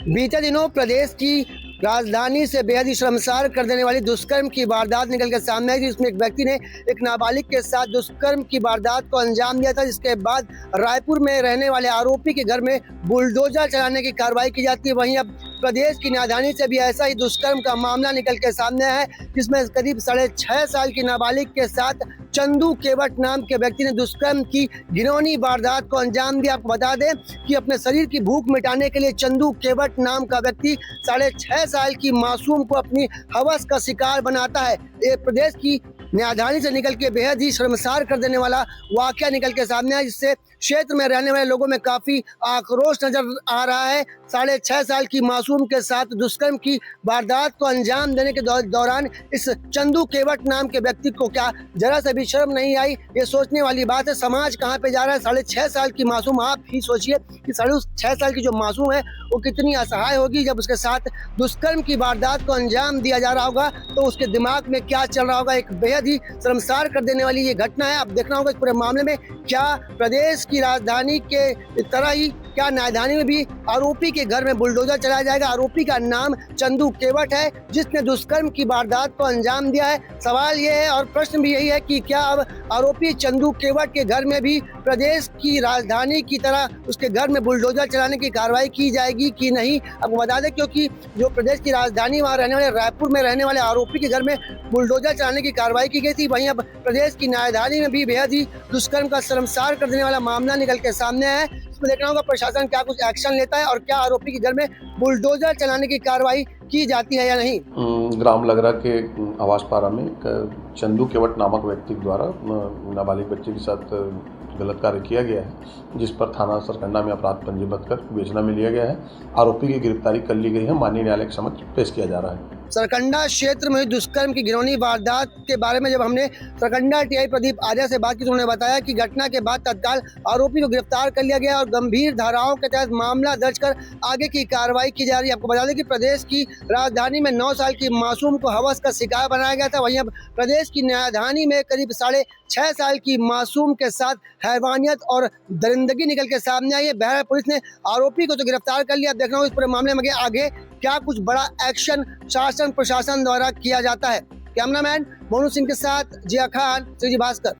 बीते दिनों प्रदेश की राजधानी से बेहद ही शर्मसार कर देने वाली दुष्कर्म की वारदात निकल कर सामने आई, जिसमें एक व्यक्ति ने एक नाबालिग के साथ दुष्कर्म की वारदात को अंजाम दिया था। जिसके बाद रायपुर में रहने वाले आरोपी के घर में बुलडोजर चलाने की कार्रवाई की जाती है। वहीं अब प्रदेश की राजधानी से भी ऐसा ही दुष्कर्म का मामला निकल के सामने है, जिसमें करीब 6.5 साल की नाबालिग के साथ चंदू केवट नाम के व्यक्ति ने दुष्कर्म की घिनौनी वारदात को अंजाम दिया। आपको बता दें कि अपने शरीर की भूख मिटाने के लिए चंदू केवट नाम का व्यक्ति 6.5 साल की मासूम को अपनी हवस का शिकार बनाता है। ये प्रदेश की राजधानी से निकल के बेहद ही शर्मसार कर देने वाला वाकया निकल के सामने है, जिससे क्षेत्र में रहने वाले लोगों में काफी आक्रोश नजर आ रहा है। 6.5 साल की मासूम के साथ दुष्कर्म की वारदात को अंजाम देने के दौरान इस चंदू केवट नाम के व्यक्ति को क्या जरा से भी शर्म नहीं आई? ये सोचने वाली बात है। समाज कहाँ पे जा रहा है? 6.5 साल की मासूम, आप ही सोचिए कि 6.5 साल की जो मासूम है वो कितनी असहाय होगी जब उसके साथ दुष्कर्म की वारदात को अंजाम दिया जा रहा होगा, तो उसके दिमाग में क्या चल रहा होगा। एक बेहद ही शर्मसार कर देने वाली ये घटना है। अब देखना होगा इस पूरे मामले में क्या प्रदेश की राजधानी के तरह ही क्या राजधानी में भी आरोपी के घर में बुलडोजर चलाया जाएगा। आरोपी का नाम चंदू केवट है, जिसने दुष्कर्म की वारदात को अंजाम दिया है। सवाल ये है और प्रश्न भी यही है कि क्या अब आरोपी चंदू केवट के घर में भी प्रदेश की राजधानी की तरह उसके घर में बुलडोजर चलाने की कार्रवाई की जाएगी कि नहीं। आपको बता दें क्योंकि जो प्रदेश की राजधानी वहाँ रहने वाले रायपुर में रहने वाले आरोपी के घर में बुलडोजर चलाने की कार्रवाई की गई थी, वहीं अब प्रदेश की राजधानी में भी बेहद ही दुष्कर्म का शर्मसार कर देने वाला मामला निकल के सामने है। इसमें देखना होगा प्रशासन क्या कुछ एक्शन लेता है और क्या आरोपी के घर में बुलडोजर चलाने की कार्रवाई की जाती है या नहीं। ग्राम लगरा के आवास पारा में चंदू केवट नामक व्यक्ति द्वारा नाबालिग बच्चे के साथ गलत कार्य किया गया है, जिस पर थाना सरकंडा में अपराध पंजीबद्ध कर विवेचना में लिया गया है। आरोपी की गिरफ्तारी कर ली गई है, माननीय न्यायालय के समक्ष पेश किया जा रहा है। सरकंडा क्षेत्र में दुष्कर्म की घिनौनी वारदात के बारे में जब हमने सरकंडा टीआई प्रदीप आर्या से बात की तो उन्होंने बताया कि घटना के बाद तत्काल आरोपी को गिरफ्तार कर लिया गया और गंभीर धाराओं के तहत मामला दर्ज कर आगे की कार्रवाई की जा रही है। आपको बता दें कि प्रदेश की राजधानी में 9 साल की मासूम को हवस का शिकार बनाया गया था, वहीं अब प्रदेश की राजधानी में करीब 6.5 साल की मासूम के साथ हैवानियत और दरिंदगी निकल के सामने आई है। बहरहाल पुलिस ने आरोपी को तो गिरफ्तार कर लिया। अब देखना होगा इस पूरे मामले में आगे क्या कुछ बड़ा एक्शन शासन प्रशासन द्वारा किया जाता है। कैमरामैन मोनू सिंह के साथ जिया खान, श्रीजी भास्कर।